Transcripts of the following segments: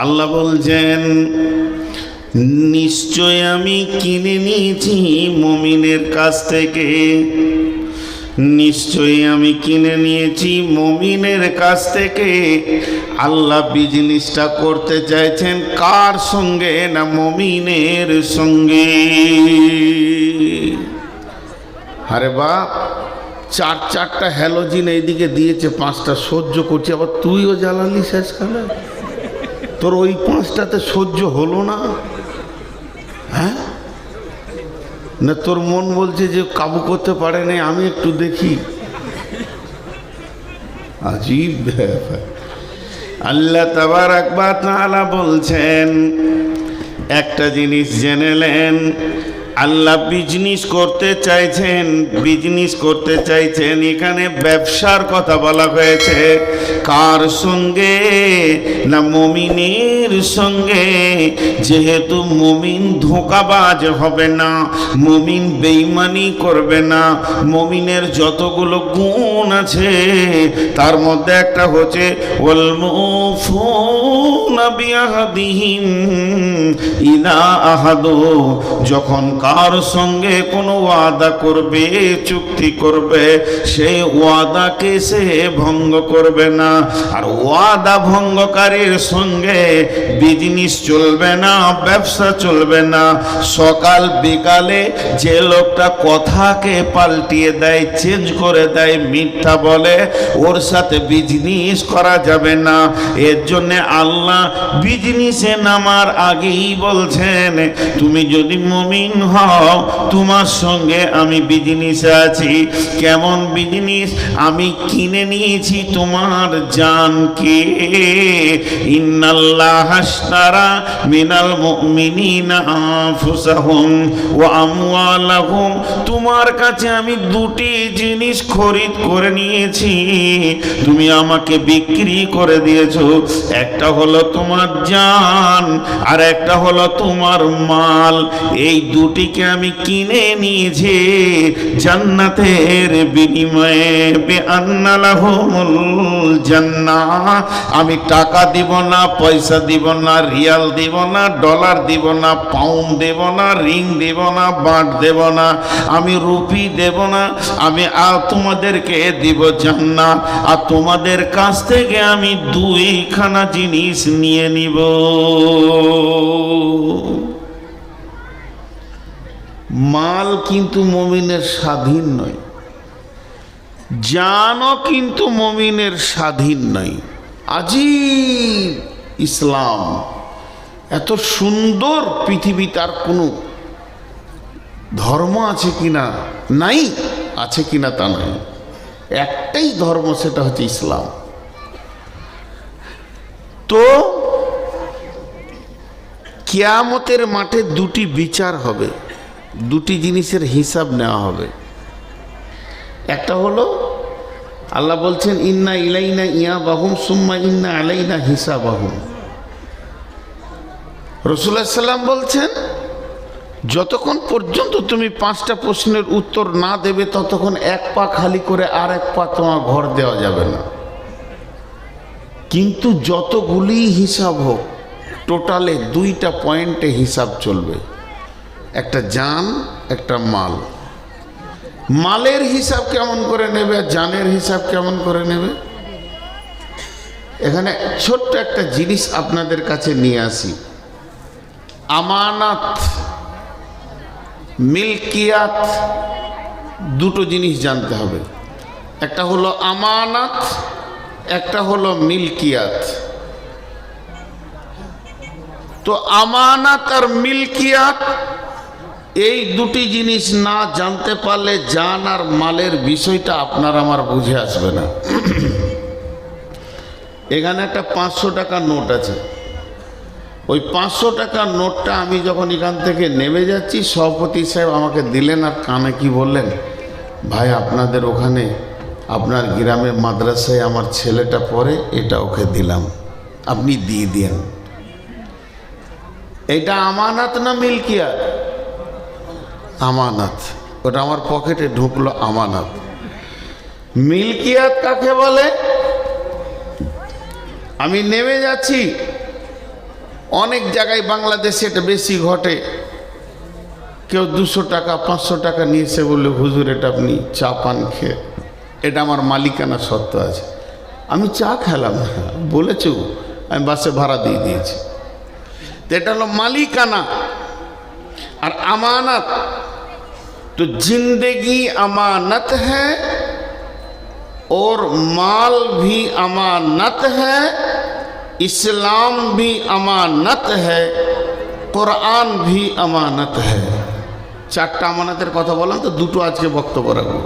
আল্লাহ বলছেন নিশ্চয় আমি কিনে নিয়েছি মুমিনের কাছ থেকে, নিশ্চয়ই আমি কিনে নিয়েছি মুমিনের কাছ থেকে। আল্লাহ বিজনেসটা করতে চাইছেন কার সঙ্গে? না মুমিনের সঙ্গে। আরে বাপ, চারটা হ্যালোজিন এইদিকে দিয়েছে, 5টা সহ্য করছে, আবার তুইও জ্বালালি শেষকালে। তোর ওই 5টাতে সহ্য হলো না? হ্যাঁ না, তোর মন বলছে যে কাবু করতে পারে না, আমি একটু দেখি। আজীব ব্যাপার। আল্লাহ তাবারাক ওয়া তাআলা বলছেন একটা জিনিস জেনেলেন, আল্লাহ বিজনেস করতে চাইছেন, বিজনেস করতে চাইছেন। এখানে ব্যবসার কথা বলা হয়েছে। কার সঙ্গে? না মুমিনের সঙ্গে। যেহেতু মুমিন ধোঁকাবাজ হবে না, মুমিন বেঈমানি করবে না, মুমিনের যতগুলো গুণ আছে তার মধ্যে একটা হচ্ছে ওয়াল মুফুনা বিআহদিহিম ইযা আহাদু, যখন কার সঙ্গে কোনো ওয়াদা করবে, চুক্তি করবে, সেই ওয়াদাকে সে ভঙ্গ করবে না। আর ওয়াদা ভঙ্গকারীর সঙ্গে বিজনেস চলবে না, ব্যবসা চলবে না। সকাল বিকালে যে লোকটা কথাকে পাল্টিয়ে দেয়, চেঞ্জ করে দেয়, মিথ্যা বলে, ওর সাথে বিজনেস করা যাবে না। এর জন্য আল্লাহ বিজনেসে নামার আগেই বলছেন তুমি যদি মুমিন হও, তোমার সঙ্গে আমি বিজনেসে আছি। কেমন বিজনেস? আমি কিনে নিয়েছি তোমার জানকে। ইন্নাল্লাহা আশতারা মিনাল মুমিনিনা আনফুসাহুম ওয়া আমওয়ালাহুম, তোমার কাছে আমি 2টি জিনিস খরিদ করে নিয়েছি, তুমি আমাকে বিক্রি করে দিয়েছো। একটা হলো তোমার জান, আর একটা হলো তোমার মাল। এই 2টিকে আমি কিনে নিয়েছি জান্নাতের বিনিময়ে। বিআন্না লাহুমুল জান্নাহ, আমি টাকা দিব না, পয়সা দিব না, রিয়াল দিব না, ডলার দিব না, পাউন্ড দেব না, রিং দেব না, বাঁট দেব না, আমি রুপি দেব না, আমি তোমাদেরকে দিব জান্নাত। আর তোমাদের কাছ থেকে আমি 2খানা জিনিস নিয়ে নিব। মাল কিন্তু মুমিনের স্বাধীন নয়, জানও কিন্তু মুমিনের স্বাধীন নয়। আজীব ইসলাম! এত সুন্দর পৃথিবী, তার কোনো ধর্ম আছে কিনা? নাই। আছে কিনা তা নাই, একটাই ধর্ম, সেটা হচ্ছে ইসলাম। তো কিয়ামতের মাঠে 2টি বিচার হবে, 2টি জিনিসের হিসাব নেওয়া হবে। একটা হলো আল্লাহ বলছেন ইন্না ইলাইনা ইয়াবাহুম সুম্মা ইন্না আলাইনা হিসাবাহুম। রাসূলুল্লাহ সাল্লাম বলছেন যতক্ষণ পর্যন্ত তুমি 5টা প্রশ্নের উত্তর না দেবে, ততক্ষণ 1 পা খালি করে আর 1 পা তোমার ঘর দেওয়া যাবে না। কিন্তু যতগুলি হিসাব হোক, টোটালে 2টা পয়েন্টে হিসাব চলবে। একটা জান, একটা মাল। মালের হিসাব কেমন করে নেবে, জানের হিসাব কেমন করে নেবে? এখানে ছোট্ট একটা জিনিস আপনাদের কাছে নিয়ে আসি। আমানত, মিলকিয়াত, 2টো জিনিস জানতে হবে। একটা হলো আমানত, একটা হলো মিলকিয়াত। তো আমানত আর মিলকিয়াত, এই 2টি জিনিস না জানতে পারলে জান আর মালের বিষয়টা আপনার আমার বুঝে আসবে না। এখানে একটা 500 টাকার নোট আছে। ওই 500 টাকার নোটটা আমি যখন এখান থেকে নেমে যাচ্ছি, সভাপতি সাহেব আমাকে দিলেন আর কানে কি বললেন, ভাই আপনাদের ওখানে আপনার গ্রামে মাদ্রাসায় আমার ছেলেটা পড়ে, এটা ওকে দিলাম, আপনি দিয়ে দিন। এটা আমানত না মিলকিয়াত? আমানত। ওটা আমার পকেটে ঢুকলো, আমানত। মিলকিয়াত কাকে বলে? আমি নেমে যাচ্ছি, অনেক জায়গায় বাংলাদেশে এটা বেশি ঘটে। কেউ 200 টাকা 500 টাকা নিয়েছে বলে হুজুর এটা আপনি চা পান খেয়ে, এটা আমার মালিকানা সত্ত্ব আছে। আমি চা খেলাম না, বলেছো, আমি বাসে ভাড়া দিয়ে দিয়েছি। তো এটা হলো মালিকানা আর আমানত। तो जिंदगी अमानत है और माल भी अमानत है, इस्लाम भी अमानत है, कुरान भी अमानत है। चारटा अमानतेर कथा बोलें तो दुटो आज के बक्तव्य राखबो।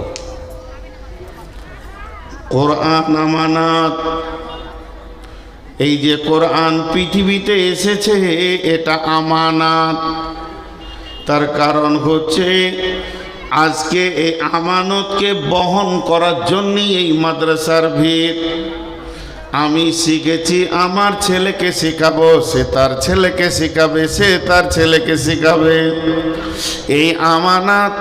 कुरान अमानत, এই যে কোরআন পৃথিবীতে এসেছে এটা আমানত। তার কারণ হচ্ছে আজকে এই আমানতকে বহন করার জন্যই এই মাদ্রাসার ভিত। আমি শিখেছি, আমার ছেলেকে শেখাবো, সে তার ছেলেকে শেখাবে, সে তার ছেলেকে শেখাবে। এই আমানত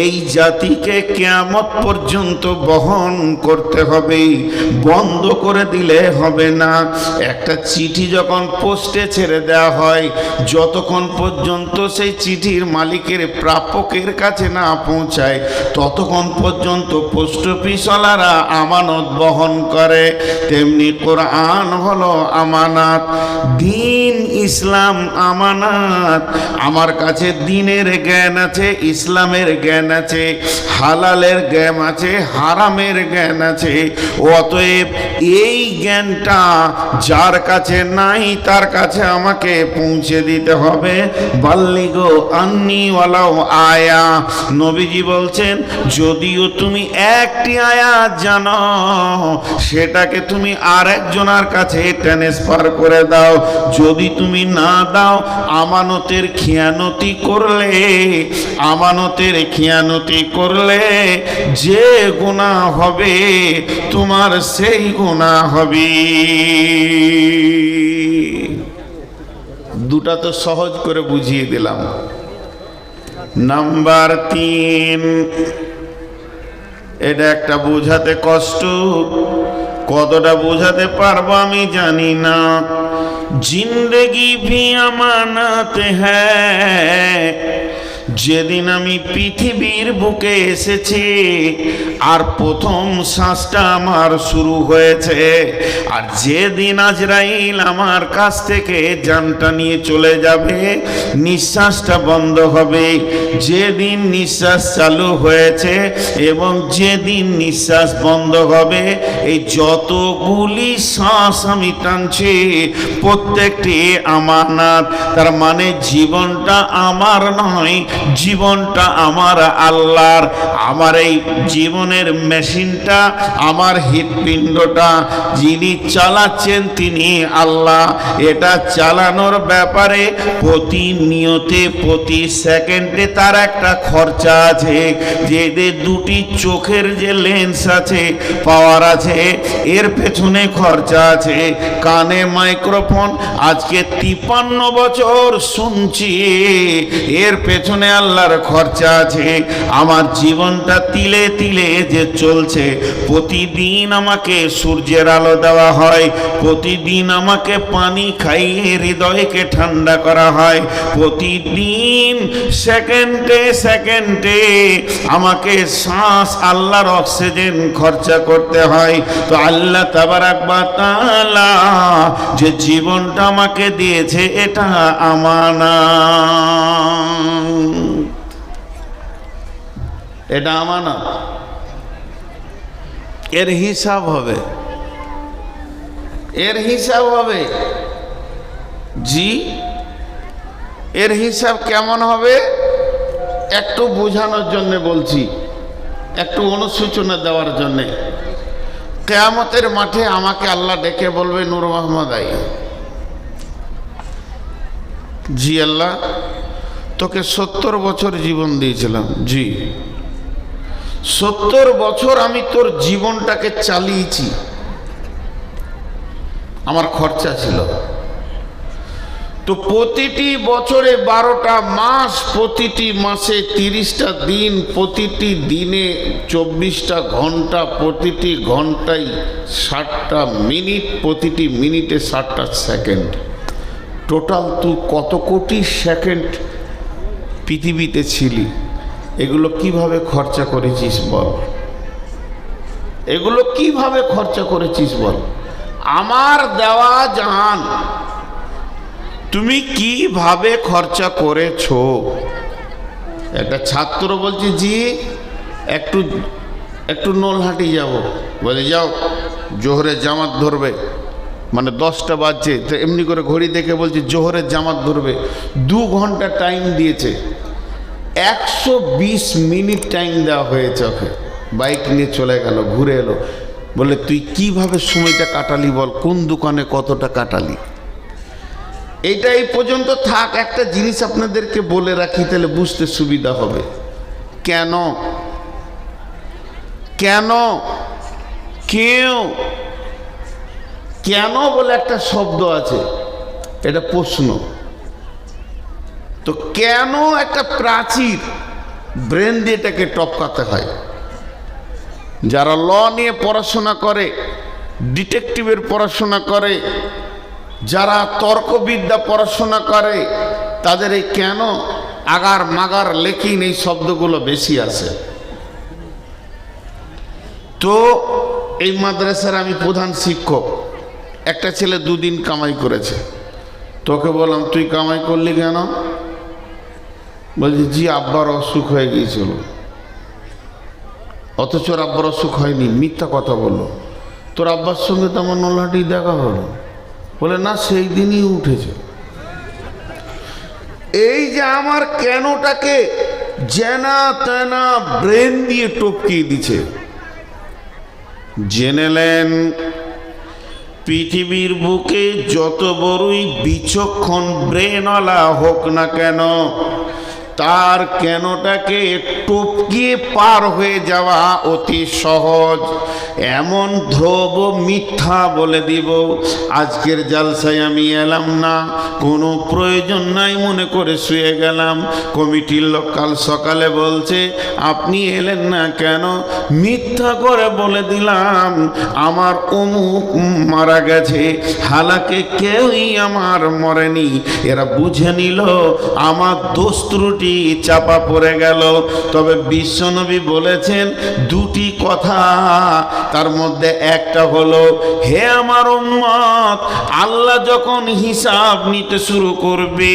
এই জাতিকে কিয়ামত পর্যন্ত বহন করতে হবে, বন্ধ করে দিলে হবে না। একটা চিঠি যখন পোস্টে ছেড়ে দেওয়া হয়, যতক্ষণ পর্যন্ত সেই চিঠির মালিকের প্রাপকের কাছে না পৌঁছায় ততক্ষণ পর্যন্ত পোস্ট অফিসওয়ালারা আমানত বহন করে। তেমনি কোরআন হলো আমানত, দিন ইসলাম আমানত। আমার কাছে দিনের জ্ঞান আছে, ইসলামের জ্ঞান আছে, হালালের জ্ঞান আছে, হারামের জ্ঞান আছে। অতএব এই জ্ঞানটা যার কাছে নাই তার কাছে আমাকে পৌঁছে দিতে হবে। বাল্লিগো আন্নি ওয়ালাউ আয়া। নবীজি বলছেন যদিও তুমি একটি আয়াত জানো সেটাকে তুমি আরেকজনের কাছে ট্রান্সফার করে দাও। যদি তুমি না দাও আমানতের খিয়ানতি করলে, আমানতের খিয়ানতি করলে যে গুনাহ হবে তোমার সেই গুনাহ হবে। দুটা তো সহজ করে বুঝিয়ে দিলাম। নাম্বার 3, এটা একটা বোঝাতে কষ্ট, কতটা বোঝাতে পারবো আমি জানি না। জিন্দেগি ভি আমানত হ্যায়। যেদিন আমি পৃথিবীর বুকে এসেছি আর প্রথম শ্বাসটা আমার শুরু হয়েছে, আর যেদিন আজরাইল আমার কাছ থেকে জানটা নিয়ে চলে যাবে, নিঃশ্বাসটা বন্ধ হবে, যেদিন নিঃশ্বাস চালু হয়েছে এবং যেদিন নিঃশ্বাস বন্ধ হবে, এই যতগুলি শ্বাস আমি টানছি প্রত্যেকটি আমানত। তার মানে জীবনটা আমার নয়, জীবনটা আমার আল্লাহর। আমার এই জীবনের মেশিনটা, আমার হৃৎপিণ্ডটা যিনি চালাচ্ছেন তিনি আল্লাহ। এটা চালানোর ব্যাপারে প্রতিনিয়তে প্রতি সেকেন্ডে তার একটা খরচা আছে। যে দুটি চোখের যে লেন্স আছে, পাওয়ার আছে, এর পেছনে খরচা আছে। কানে মাইক্রোফোন, আজকে 53 বছর শুনছি, এর পেছনে আল্লাহর খরচা আছে। আমার জীবনটা তিলে তিলে যে চলছে, প্রতিদিন আমাকে সূর্যের আলো দেওয়া হয়, প্রতিদিন আমাকে পানি খাইয়ে হৃদয়কে ঠান্ডা করা হয়, প্রতিদিন সেকেন্ডে সেকেন্ডে আমাকে শ্বাস আল্লাহর অক্সিজেন খরচা করতে হয়। তো আল্লাহ তাবারাক ওয়া তাআলা যে জীবনটা আমাকে দিয়েছে এটা আমানত, এটা আমানত। এর হিসাব হবে, এর হিসাব হবে। জি, এর হিসাব কেমন হবে একটু বোঝানোর জন্য বলছি, একটু অনুসূচনা দেওয়ার জন্যে। কিয়ামতের মাঠে আমাকে আল্লাহ ডেকে বলবে, নূর মোহাম্মদ আই, জি আল্লাহ তোকে 70 বছর জীবন দিয়েছিলাম। জি, 70 বছর আমি তোর জীবনটাকে চালিয়েছি, আমার খরচা ছিল। তো প্রতিটি বছরে 12টা মাস, প্রতিটি মাসে 30টা দিন, প্রতিটি দিনে 24টা ঘন্টা, প্রতিটি ঘন্টায় 60টা মিনিট, প্রতিটি মিনিটে 60টা সেকেন্ড। টোটাল তুই কত কোটি সেকেন্ড পৃথিবীতে ছিলি, এগুলো কিভাবে খরচা করেছিস বল? এগুলো কিভাবে খরচা করেছিস বল? আমার দেওয়া জান তুমি কিভাবে খরচা করেছো? একটা ছাত্র বলছে, জি একটু নলহাটি যাব। বলে যাও, জোহরের জামাত ধরবে, মানে 10টা বাজছে, তো এমনি করে ঘড়ি দেখে বলছে জোহরের জামাত ধরবে। 2 ঘন্টা টাইম দিয়েছে, 120 মিনিট টাইম দেওয়া হয়েছে ওকে। বাইক নিয়ে চলে গেল, ঘুরে এলো, বলে তুই কিভাবে সময়টা কাটালি বল, কোন দোকানে কতটা কাটালি? এইটা এই পর্যন্ত থাক। একটা জিনিস আপনাদেরকে বলে রাখি, তাহলে বুঝতে সুবিধা হবে। কেন কেন কেউ কেন বলে একটা শব্দ আছে, এটা প্রশ্ন। তো কেন একটা প্রাচীর, ব্রেন দিয়ে এটাকে টপকাতে হয়। যারা ল নিয়ে পড়াশোনা করে, ডিটেকটিভের পড়াশোনা করে, যারা তর্কবিদ্যা পড়াশোনা করে, তাদের এই কেন আগার মাগার লেখিন এই শব্দগুলো বেশি আসে। তো এই মাদ্রাসার আমি প্রধান শিক্ষক। একটা ছেলে 2 দিন কামাই করেছে, তোকে বললাম তুই কামাই করলি কেন? বলছি জি আব্বার অসুখ হয়ে গিয়েছিল। অথচ ওর আব্বার অসুখ হয়নি, মিথ্যা কথা বললো। তোর আব্বার সঙ্গে তো আমার নলহাটি দেখা হলো। বলে না, সেই দিনই উঠেছে। এই যে আমার কেনটাকে জেনা তেনা ব্রেন দিয়ে টপকিয়ে দিছে। জেনেলেন পৃথিবীর বুকে যত বড়ই বিচক্ষণ ব্রেনওয়ালা হোক না কেন, তার কেনটাকে টপকিয়ে পার হয়ে যাওয়া অতি সহজ। এমন ধ্রুব মিথ্যা বলে দিব, আজকের জালসায় আমি এলাম না, কোনো প্রয়োজন নাই মনে করে শুয়ে গেলাম। কমিটির লোক কাল সকালে বলছে আপনি এলেন না কেন? মিথ্যা করে বলে দিলাম আমার অমুক মারা গেছে, হালাকে কেউই আমার মরেনি। এরা বুঝে নিল আমার দোষ ত্রুটি চাপা পড়ে গেল। তবে বিশ্বনবী বলেছেন 2টি কথা, তার মধ্যে একটা হলো, হে আমার উম্মত, আল্লাহ যখন হিসাব নিতে শুরু করবে,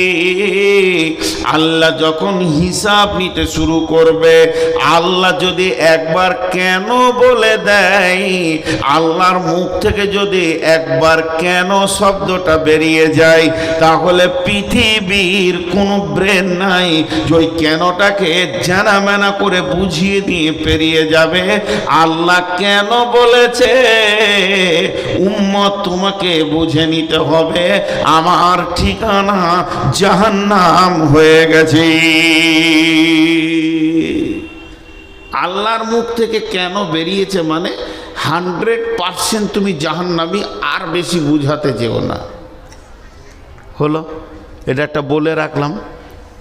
আল্লাহ যখন হিসাব নিতে শুরু করবে, আল্লাহ যদি একবার কেন বলে দেয়, আল্লাহর মুখ থেকে যদি একবার কেন শব্দটা বেরিয়ে যায়, তাহলে পৃথিবীর কোনো ব্রেন নাই যে ওই কেনটাকে জানা মেনা করে বুঝিয়ে দিয়ে পেরিয়ে যাবে। আল্লাহ কেন বলেছে, উম্মত তোমাকে বুঝে নিতে হবে আমার ঠিকানা জাহান্নাম হয়ে গেছে। আল্লাহর মুখ থেকে কেন বেরিয়েছে মানে 100% তুমি জাহান্নামী, আর বেশি বুঝাতে যেও না। হলো, এটা একটা বলে রাখলাম।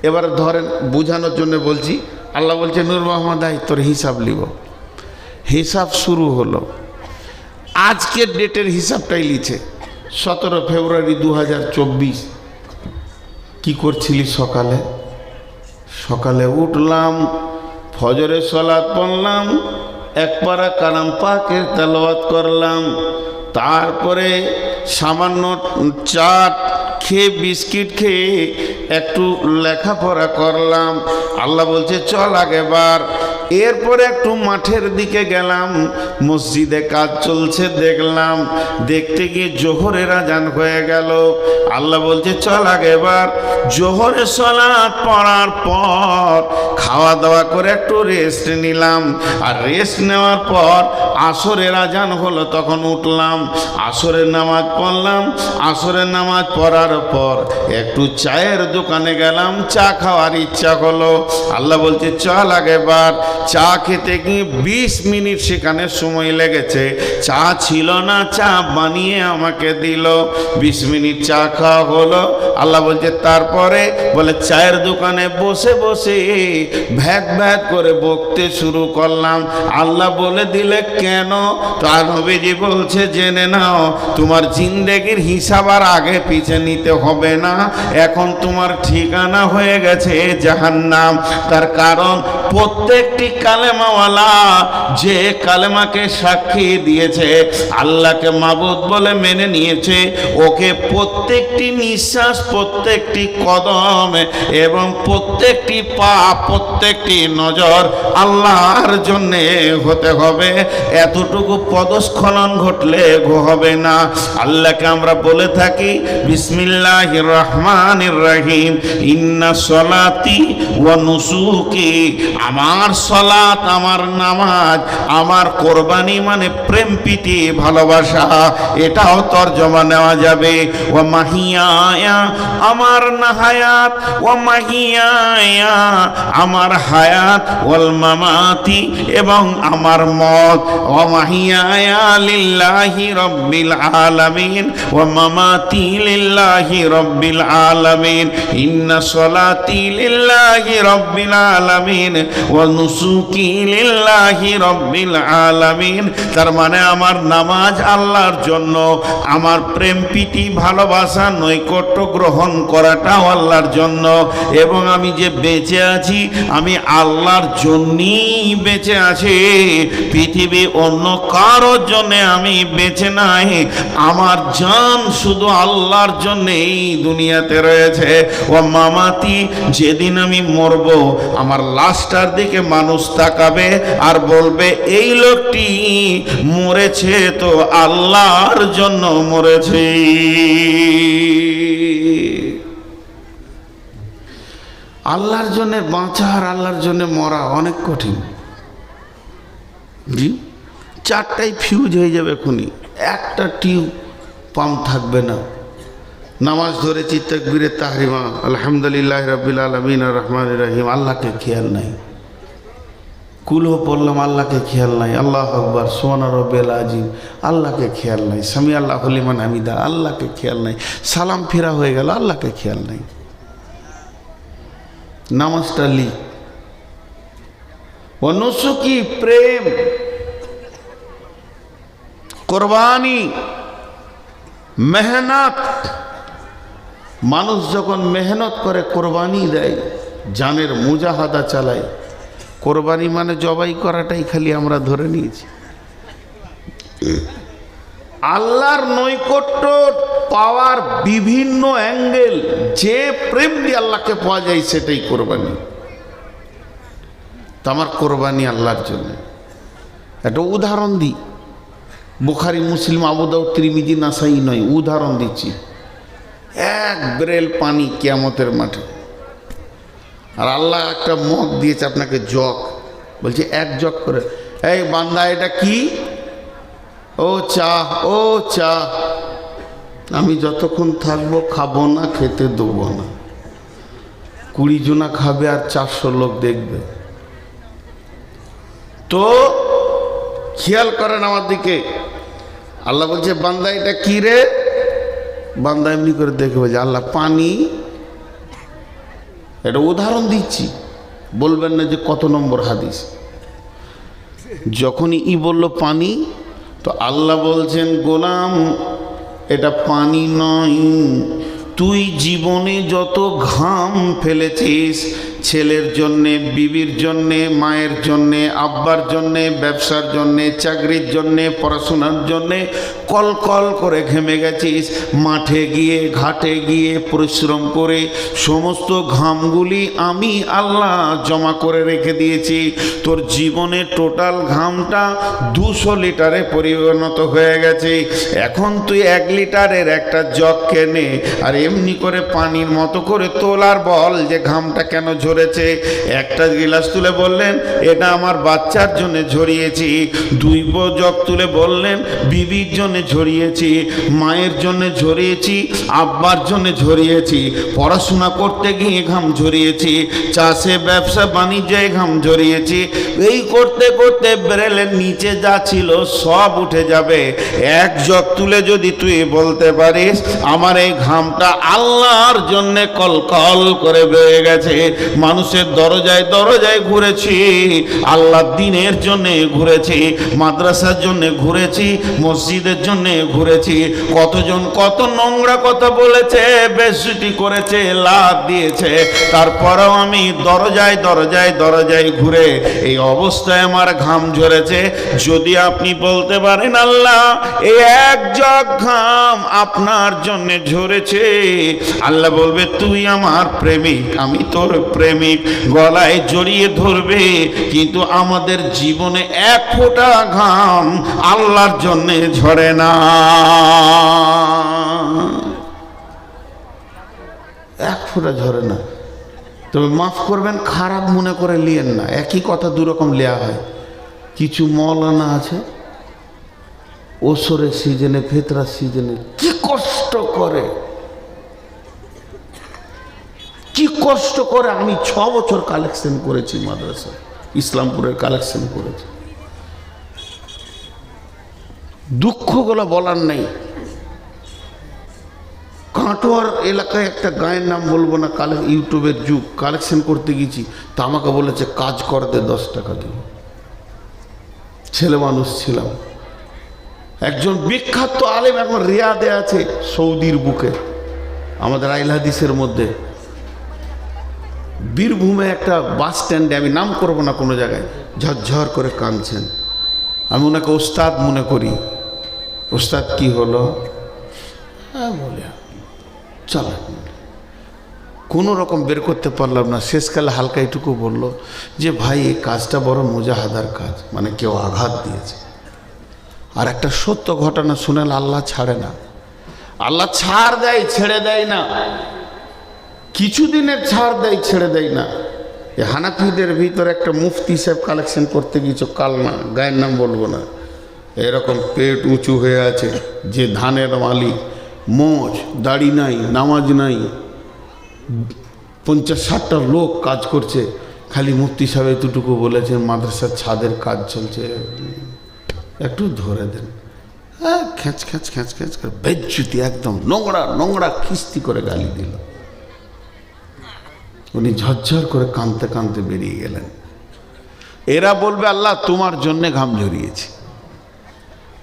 এবার ধরেন বোঝানোর জন্য বলছি, আল্লাহ বলছে নূর মোহাম্মদ আই তোর হিসাব লিব। হিসাব শুরু হলো, আজকের ডেটের হিসাবটাই লিছে 17 ফেব্রুয়ারি 2024। কি করছিলি? সকালে উঠলাম, ফজরের সালাত পড়লাম, 1 পারা কালাম পাকের তেলাওয়াত করলাম, তারপরে সামান্য চাট খেয়ে বিস্কিট খেয়ে একটু লেখাপড়া করলাম। আল্লাহ বলছে চল আগেবার। এরপরে একটু মাঠের দিকে গেলাম, মসজিদে কাজ চলছে দেখলাম, দেখতে গিয়ে জোহরের আজান হয়ে গেল। আল্লাহ বলছে চল আগেবার। জোহরের সালাত পড়ার পর খাওয়া দাওয়া করে একটু রেস্ট নিলাম, আর রেস্ট নেওয়ার পর আসরের আজান হলো, তখন উঠলাম, আসরের নামাজ পড়লাম। আসরের নামাজ পড়ার পর একটু চায়ের দোকানে গেলাম, চা খাওয়ার ইচ্ছা হলো। আল্লাহ বলছে চল আগেবার। চা খেতে গিয়ে 20 মিনিট সেখানে সময় লেগেছে, চা ছিল না, চা বানিয়ে আমাকে দিল, 20 মিনিট চা খাওয়া হলো। আল্লাহ বলছে তারপরে, বলে চায়ের দোকানে বসে বসে ভ্যাক ভ্যাক করে বকতে শুরু করলাম। আল্লাহ বলে দিলে কেন? তো নবীজি বলছে জেনে নাও, তোমার জিন্দেগির হিসাব আর আগে পিছে নিতে হবে না, এখন তোমার ঠিকানা হয়ে গেছে জাহান্নাম। তার কারণ প্রত্যেকটি কালেমাওয়ালা যে কালেমাকে সাক্ষী দিয়েছে, আল্লাহকে মাবুদ বলে মেনে নিয়েছে, ওকে প্রত্যেকটি নিঃশ্বাস, প্রত্যেকটি কদম এবং প্রত্যেকটি পা, প্রত্যেকটি নজর আল্লাহর জন্যে হতে হবে। এতটুকু পদস্খলন ঘটলে হবে না। আল্লাহকে আমরা বলে থাকি বিসমিল্লাহির রহমানির রহিম, ইন্না সলাতি ওয়া নুসুকি, আমার সলাত, আমার নামাজ, আমার কোরবানি মানে প্রেম প্রীতি ভালোবাসা, এটাও তর্জমা নেওয়া যাবে। ওয়া মাহিয়ায়া, আমার নাহায়াত, ওয়া মাহিয়ায়া, আমার হায়াত, ওয়াল মামাতি, এবং আমার মত, ওয়া মাহিয়ায়া লিল্লাহি রাব্বিল আলামিন ওয়া মামাতি লিল্লাহি রাব্বিল আলামিন, ইন্না সলাতি লিল্লাহি রাব্বিল আলামিন ওয়া নুসুকি লিল্লাহি রাব্বিল আলামিন। তার মানে আমার নামাজ আল্লাহর জন্য, আমার প্রেম প্রীতি ভালোবাসা নৈকট্য গ্রহণ করাটাও আল্লাহর জন্য, এবং আমি যে বেঁচে আছি আমি আল্লাহর জন্যই বেঁচে আছি, পৃথিবী অন্য কারোর জন্যে আমি বেঁচে নাই। আমার জান শুধু আল্লাহর জন্যেই দুনিয়াতে রয়েছে। ও মামাতি, যেদিন আমি মরব আমার লাশটার দিকে মানুষ তাকাবে আর বলবে এই লোকটি মরেছে তো আল্লাহর জন্য মরেছে। আল্লাহর জন্য বাঁচা আর আল্লাহর জন্য মরা অনেক কঠিন। জি, চারটাই ফিউজ হয়ে যাবে এখনই, একটা টিউব পাম্প থাকবে না। নামাজ ধরেছি তাকবীরে তাহরিমা, আলহামদুলিল্লাহ রাব্বিল আলামিন আর রহমানির রহিম, আল্লাহকে খেয়াল নাই। কুলহ পড়লাম, আল্লাহকে খেয়াল নাই। আল্লাহু আকবার, সুবহান রাব্বিল আযীম, আল্লাহকে খেয়াল নাই। সামি আল্লাহু লিমান হামিদা, আল্লাহকে খেয়াল নাই। সালাম ফেরা হয়ে গেল, আল্লাহকে খেয়াল নাই। নামাজটা লি। ও নুসুকি, প্রেম, কোরবানি, মেহনত। মানুষ যখন মেহনত করে কোরবানি দেয়, জানের মুজাহাদা চালায়, কোরবানি মানে জবাই করাটাই খালি আমরা ধরে নিয়েছি। আল্লাহর নৈকট্য পাওয়ার বিভিন্ন অ্যাঙ্গেল, যে প্রেম দিয়ে আল্লাহকে পাওয়া যায় সেটাই কোরবানি। তো আমার কোরবানি আল্লাহর জন্য। একটা উদাহরণ দিই, বুখারী, মুসলিম, আবু দাউদ, তিরমিজি, নাসাই নয়, উদাহরণ দিচ্ছি। এক ব্রেল পানি কিয়ামতের মাঠে, আর আল্লাহ একটা মগ দিয়েছে আপনাকে, জগ, বলছে এক জগ করে, এই বান্দা এটা কি? ও চা, ও চা। আমি যতক্ষণ থাকবো খাবো না, খেতে দেবো না। 20 জনা খাবে আর 400 লোক দেখবে। তো খেয়াল করেন আমার দিকে। আল্লাহ বলছে বান্দা এটা কি রে? বান্দা এমনি করে দেখে বলছে আল্লাহ পানি। এটা উদাহরণ দিচ্ছি, বলবেন না যে কত নম্বর হাদিস। যখনই বলল পানি, তো আল্লাহ বলছেন গোলাম এটা পানি নয়, তুই জীবনে যত ঘাম ফেলেছিস, ছেলের জন্যে, বিবির জন্যে, মায়ের জন্যে, আব্বার জন্যে, ব্যবসার জন্যে, চাকরির জন্যে, পড়াশোনার জন্যে কল কল করে ঘেমে গেছিস, মাঠে গিয়ে ঘাটে গিয়ে পরিশ্রম করে সমস্ত ঘামগুলি আমি আল্লাহ জমা করে রেখে দিয়েছি। তোর জীবনে টোটাল ঘামটা 200 লিটারে পরিণত হয়ে গেছে। এখন তুই 1 লিটারের একটা জগ কেনে আর এমনি করে পানির মতো করে তোলার বল যে ঘামটা কেন ঝরে ঝরেছে। একটা গিলাস তুলে বললেন এটা আমার বাচ্চার জন্য ঝরিয়েছি। 2 জগ তুলে বললেন বিবির জন্য ঝরিয়েছি, মায়ের জন্য ঝরিয়েছি, আব্বার জন্য ঝরিয়েছি, পড়াশোনা করতে গিয়ে ঘাম ঝরিয়েছি, চাষে ব্যবসা বাণিজ্যে ঘাম ঝরিয়েছি। এই করতে করতে বেরেলের নিচে যা ছিল সব উঠে যাবে। 1 জগ তুলে যদি তুই বলতে পারিস আমার এই ঘামটা আল্লাহর জন্য কলকল করে বেয়ে গেছে, মানুষের দরজায় দরজায় ঘুরেছি, আল্লাহর দ্বীনের জন্য ঘুরেছি, মাদ্রাসার জন্য ঘুরেছি, মসজিদের জন্য ঘুরেছি, কতজন কত নোংরা কথা বলেছে, বেইজ্জতি করেছে, লাত দিয়েছে, তারপরেও আমি দরজায় দরজায় দরজায় ঘুরে এই অবস্থায় আমার ঘাম ঝরেছে। যদি আপনি বলতে পারেন আল্লাহ এই 1 জগ ঘাম আপনার জন্য ঝরেছে, আল্লাহ বলবে তুই আমার প্রেমিক, আমি তোর প্রেমিক, গলায় জড়িয়ে ধরবে। কিন্তু আমাদের জীবনে 1 ফোঁটা ঘাম আল্লাহর জন্য ঝরে না, 1 ফোঁটা ঝরে না। তবে মাফ করবেন, খারাপ মনে করে লিয়েন না, একই কথা 2 রকম লেয়া হয়। কিছু মৌলানা আছে ওসরের সিজনে ফেতরার সিজনে কি কষ্ট করে, কি কষ্ট করে। আমি 6 বছর কালেকশন করেছি মাদ্রাসা, ইসলামপুরের কালেকশন করেছি। দুঃখগুলো বলার নেই। কাটোয়ার এলাকায় একটা গায়ের নাম বলবো না, ইউটিউবের যুগ, কালেকশন করতে গেছি, তা আমাকে বলেছে কাজ করতে 10 টাকা দিই। ছেলে মানুষ ছিলাম। একজন বিখ্যাত আলেম এখন রিয়াদে আছে, সৌদির বুকে, আমাদের আইল হাদিসের মধ্যে। বীরভূমে একটা বাস স্ট্যান্ডে, আমি নাম করব না কোনো জায়গায়, ঝরঝর করে কাঁদছেন। আমি ওনাকে ওস্তাদ মনে করি। ওস্তাদ কি হলো? হ্যাঁ বলে চল, কোনো রকম বের করতে পারলাম না। শেষকালে হালকা এটুকু বলল যে ভাই এই কাজটা বড় মুজাহাদার কাজ, মানে কেউ আঘাত দিয়েছে। আর একটা সত্য ঘটনা শুনেন, আল্লাহ ছাড়ে না, আল্লাহ ছাড় দেয়, ছেড়ে দেয় না। কিছুদিনের ছাড় দেয়, ছেড়ে দেয় না। এই হানাফিদের ভিতরে একটা মুফতি সাহেব কালেকশন করতে গিয়েছ, কালনা, গায়ের নাম বলবো না, এরকম পেট উঁচু হয়ে আছে, যে ধানের মালিক, মোজ দাড়ি নাই, নামাজ নাই, 50-60টা লোক কাজ করছে। খালি মুফতি সাহেব এতটুকু বলেছেন মাদ্রাসার ছাদের কাজ চলছে, একটু ধরে দেন। হ্যাঁ, খ্যাঁচ খ্যাঁচ খ্যাঁচ খ্যাঁচ করে বেজ্জুতি, একদম নোংরা নোংরা খিস্তি করে গালি দিল। উনি ঝরঝর করে কাঁদতে কাঁদতে বেরিয়ে গেলেন। এরা বলবে আল্লাহ তোমার জন্যে ঘাম ঝরিয়েছি।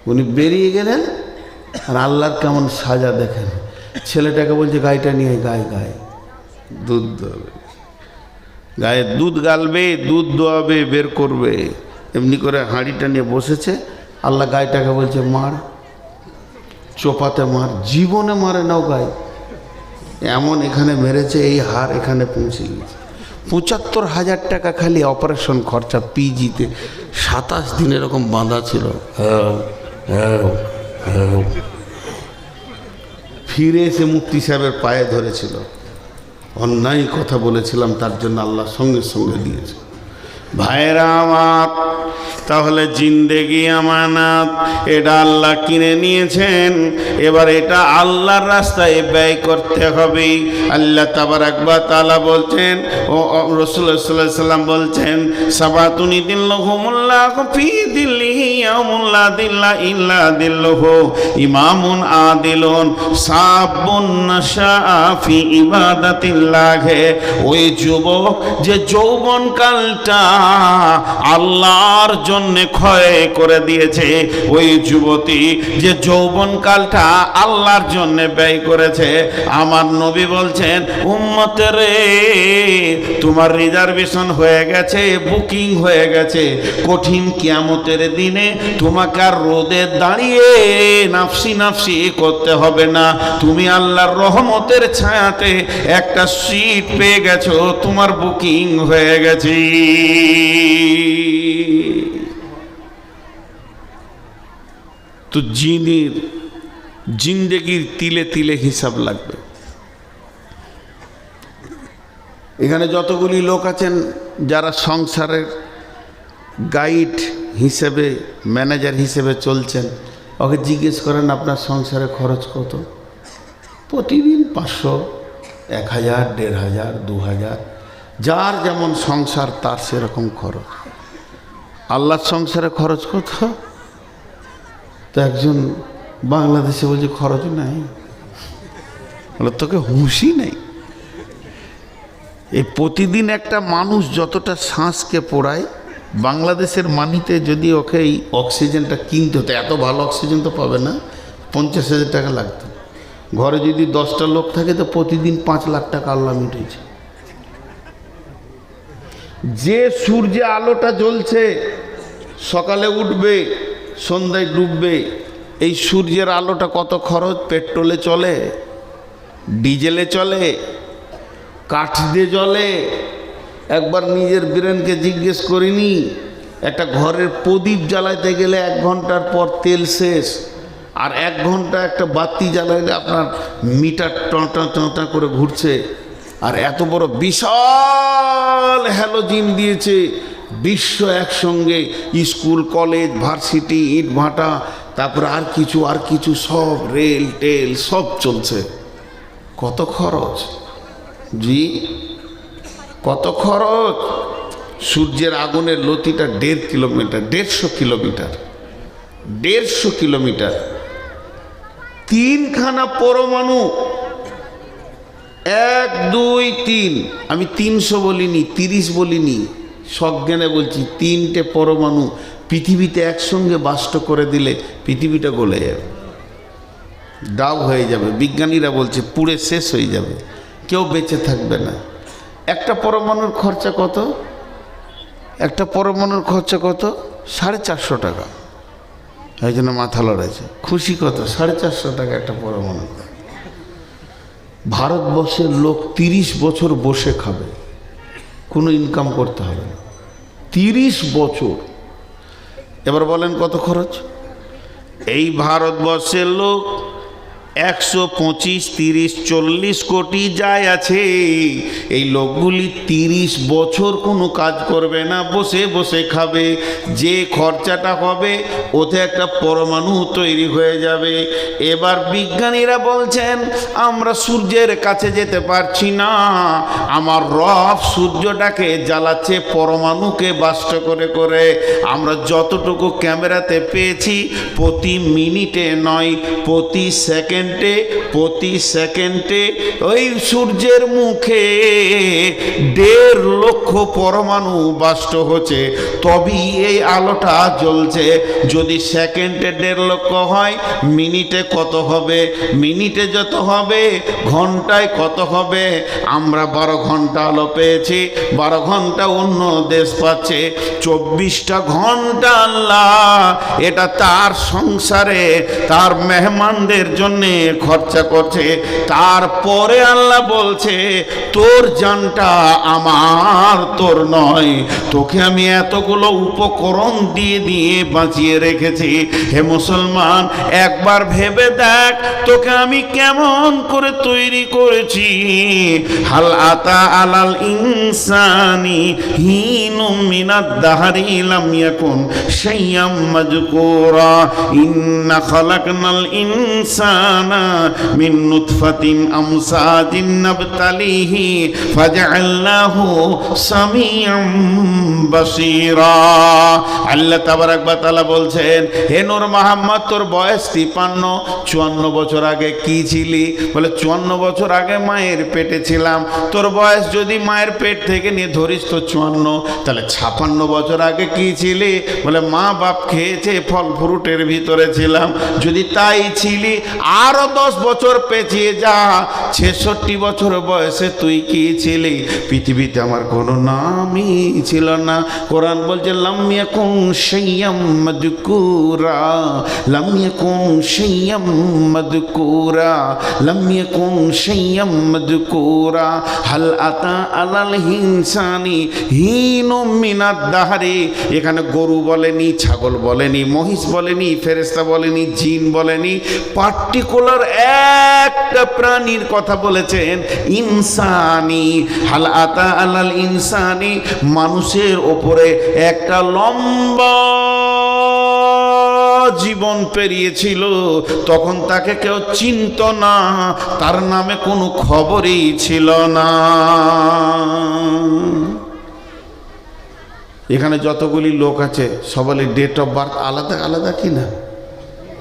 উনি বেরিয়ে গেলেন, আর আল্লাহর কেমন সাজা দেখেন। ছেলেটাকে বলছে গাইটা নিয়ে গায়ে গায়ে দুধ দোয়াবে, গায়ে দুধ গালবে, দুধ দোয়াবে, বের করবে। এমনি করে হাঁড়িটা নিয়ে বসেছে। আল্লাহ গাইটাকে বলছে মার, চোপাতে মার। জীবনে মারে নাও গায়ে, এমন এখানে মেরেছে, এই হার এখানে পৌঁছে গেছে। ৭৫,০০০ টাকা খালি অপারেশন খরচা, পিজিতে ২৭ দিন এরকম বাঁধা ছিল। ফিরে এসে মুফতি সাহেবের পায়ে ধরেছিল, অন্যায় কথা বলেছিলাম, তার জন্য আল্লাহ সঙ্গে সঙ্গে দিয়েছে। ভাইরা আমার, তাহলে জিন্দেগি আমানত, এটা আল্লাহ কিনে নিয়েছেন, এবার এটা আল্লাহর রাস্তায় ব্যয় করতে হবে। আল্লাহ তাবারাক ওয়া তাআলা বলছেন, ও রাসূলুল্লাহ সাল্লাল্লাহু আলাইহি ওয়াসাল্লাম বলছেন, সাবাতুনি দিল্লাহুমুল্লাহু ফি দিল্লিহি ইয়াউমুল লা দিল্লা ইল্লা দিল্লুহু, ইমামুন আদিলুন সাবুন নাশা ফি ইবাদাতিল্লাহ। ওই যুবক যে যৌবন কালটা আল্লাহর জন্য ক্ষয় করে দিয়েছে, ওই যুবতী যে যৌবন কালটা আল্লাহর জন্য ব্যয় করেছে, আমার নবী বলছেন উম্মতের তোমার রিজার্ভেশন হয়ে গেছে, বুকিং হয়ে গেছে। কঠিন কিয়ামতের দিনে তোমাকে আর রোদে দাঁড়িয়ে নাফসি নাফসি করতে হবে না, তুমি আল্লাহর রহমতের ছায়াতে একটা সিট পেয়ে গেছো, তোমার বুকিং হয়ে গেছে। তো জিন্দেগির তিলে তিলে হিসাব লাগবে। এখানে যতগুলি লোক আছেন যারা সংসারের গাইড হিসেবে, ম্যানেজার হিসেবে চলছেন, ওকে জিজ্ঞেস করেন আপনার সংসারে খরচ কত? প্রতিদিন 500, 1000, 1500, 2000, যার যেমন সংসার তার সেরকম খরচ। আল্লাহর সংসারে খরচ কত? তো একজন বাংলাদেশে বলছে খরচ নাই। বলে তোকে হুঁশই নেই। এই প্রতিদিন একটা মানুষ যতটা শ্বাসকে পোড়ায়, বাংলাদেশের মানিতে যদি ওকে এই অক্সিজেনটা কিনতে হতো, এত ভালো অক্সিজেন তো পাবে না, 50,000 টাকা লাগতো। ঘরে যদি 10টা লোক থাকে তো প্রতিদিন 5 লাখ টাকা আল্লাহ মিটেছে। যে সূর্যে আলোটা জ্বলছে, সকালে উঠবে সন্ধ্যায় ডুববে, এই সূর্যের আলোটা কত খরচ? পেট্রোলে চলে, ডিজেলে চলে, কাঠ দিয়ে জ্বলে। একবার নিজের ব্রেনকে জিজ্ঞেস করিনি, একটা ঘরের প্রদীপ জ্বালাইতে গেলে 1 ঘন্টার পর তেল শেষ, আর 1 ঘন্টা একটা বাতি জ্বালাইলে আপনার মিটার টঁটা টঁটা করে ঘুরছে। আর এত বড় বিশাল হ্যালোজিন দিয়েছে, বিশ্ব একসঙ্গে, স্কুল কলেজ ভার্সিটি ইট ভাটা, তারপরে আর কিছু সব রেল টেল সব চলছে। কত খরচ জি, কত খরচ? সূর্যের আগুনের লতিটা 1.5 কিলোমিটার, 150 কিলোমিটার, 150 কিলোমিটার। 3খানা পরমাণু, 1, 2, 3, আমি 300 বলিনি, 30 বলিনি, সজ্ঞানে বলছি 3টে পরমাণু পৃথিবীতে একসঙ্গে বাষ্ট করে দিলে পৃথিবীটা গলে যাবে, দাও হয়ে যাবে। বিজ্ঞানীরা বলছে পুড়ে শেষ হয়ে যাবে, কেউ বেঁচে থাকবে না। একটা পরমাণুর খরচা কত? একটা পরমাণুর খরচা কত? 450 টাকা। এই জন্য মাথা লড়াইছে। খুশি কত? 450 টাকা একটা পরমাণু। ভারতবর্ষের লোক 30 বছর বসে খাবে, কোনো ইনকাম করতে হবে না, 30 বছর। এবার বলেন কত খরচ? এই ভারতবর্ষের লোক 125, 30, 40 কোটি যায় আছে। এই লোকগুলি 30 বছর কোনো কাজ করবে না, বসে বসে খাবে। যে খরচাটা হবে ওতে একটা পরমাণু তৈরি হয়ে যাবে। এবার বিজ্ঞানীরা বলছেন আমরা সূর্যের কাছে যেতে পারছি না, আমার রব সূর্যটাকে জ্বালাচ্ছে পরমাণুকে বাষ্ট করে করে। আমরা যতটুকু ক্যামেরাতে পেয়েছি, প্রতি মিনিটে নয়, প্রতি প্রতি সেকেন্ডে ওই সূর্যের মুখে 1.5 লক্ষ পরমাণু বাষ্ট হচ্ছে, তবেই এই আলোটা জ্বলছে। যদি সেকেন্ডে 1.5 লক্ষ হয়, মিনিটে কত হবে? মিনিটে যত হবে ঘন্টায় কত হবে? আমরা 12 ঘন্টা আলো পেয়েছি, 12 ঘন্টা অন্য দেশ পাচ্ছে, 24টা ঘন্টা আল্লাহ এটা তার সংসারে তার মেহমানদের জন্য খরচা করছে। তারপরে আল্লাহ বলছে তোর জানটা আমার, তোর নয়। তোকে আমি এতগুলো উপকরণ দিয়ে দিয়ে বাঁচিয়ে রেখেছি। হে মুসলমান, একবার ভেবে দেখ তোকে আমি কেমন করে তৈরি করেছি। হাল আতা আলাল ইনসানি হিনুম মিনাদ দাহরি লাম ইয়াকুন শাইয়াম মাজকুরা ইন্না খালাকনাল ইনসানা মিন নুতফাতিন আমসাজিন নাবতালিহি ফাজআলনাহু সামিয়াম বাসীরা। আল্লাহ তাবারাক ওয়া তাআলা বলছেন, হে নূর মুহাম্মদ, তোর বয়স 53, 54 বছর আগে কি ছিলি? বলে 54 বছর আগে মায়ের পেটে ছিলাম। তোর বয়স যদি মায়ের পেট থেকে নিয়ে ধরিস তো 54, তাহলে 56 বছর আগে কি ছিলি? বলে মা বাপ খেয়েছে ফল ফ্রুটের ভিতরে ছিলাম। যদি তাই ছিলি, আরো 10 বছর পেছিয়ে যা, 66 বছর বয়সে তুই কি ছিলি? পৃথিবীতে আমার কোনো নামই ছিল না। কোরআন বলছে লাম ইয়াকুন শাইয়াম মাযকুরা, লাম ইয়াকুন শাইয়াম মাযকুরা, লাম ইয়াকুন শাইয়াম মাযকুরা। হাল আতা আলাল ইনসানি হিনুম মিনাদ দাহরি। এখানে গরু বলেনি, ছাগল বলেনি, মহিষ বলেনি, ফেরেশতা বলেনি, জিন বলেনি, পার্টিকুলার বলার একটা প্রাণীর কথা বলেছেন, ইনসানি। হাল আতা আলাল ইনসানি, মানুষের ওপরে একটা লম্বা জীবন পেরিয়েছিল, তখন তাকে কেউ চিনত না, তার নামে কোনো খবরই ছিল না। এখানে যতগুলি লোক আছে সবারই ডেট অফ বার্থ আলাদা আলাদা, কি না?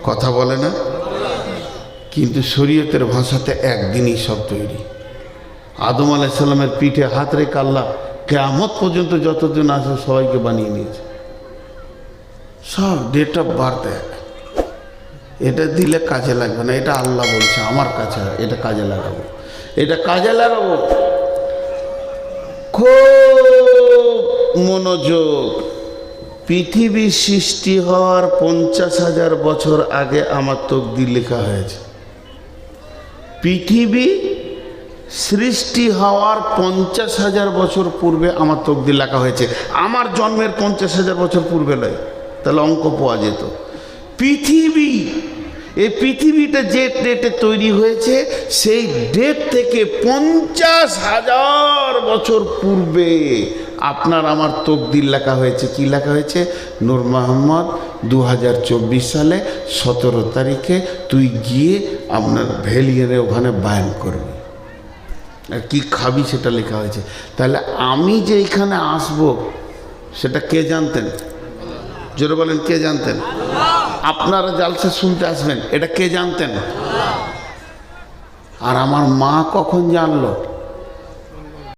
কথা বলে না? কিন্তু শরীয়তের ভাষাতে একদিনই সব তৈরি। আদম আলাইহিস সালামের পিঠে হাত রেখে আল্লাহ কিয়ামত পর্যন্ত যতদিন আছে সবাইকে বানিয়ে নিয়েছে, সব ডেট অফ বার্থ এক। এটা দিলে কাজে লাগবে না, এটা আল্লাহ বলছে আমার কাছে, এটা কাজে লাগাবো, এটা কাজে লাগাবো। খুব মনোযোগ। পৃথিবী সৃষ্টি হওয়ার 50,000 বছর আগে আমার তকদির লেখা হয়েছে। পৃথিবী সৃষ্টি হওয়ার 50,000 বছর পূর্বে আমার তকদির লেখা হয়েছে। আমার জন্মের 50,000 বছর পূর্বে নয়, তাহলে অঙ্ক পাওয়া যেত। পৃথিবী, এই পৃথিবীটা যে ডেটে তৈরি হয়েছে সেই ডেট থেকে 50,000 বছর পূর্বে আপনার আমার তকদির লেখা হয়েছে। কি লেখা হয়েছে? নূর মোহাম্মদ 2024 সালে 17 তারিখে তুই গিয়ে আপনার ভেলিয়ারে ওখানে বায়ান করবি, আর কি খাবি সেটা লেখা হয়েছে। তাহলে আমি যে এখানে আসব সেটা কে জানতেন? জোরে বলেন, কে জানতেন? আপনারা জালসা শুনতে আসবেন, এটা কে জানতেন? আর আমার মা কখন জানলো?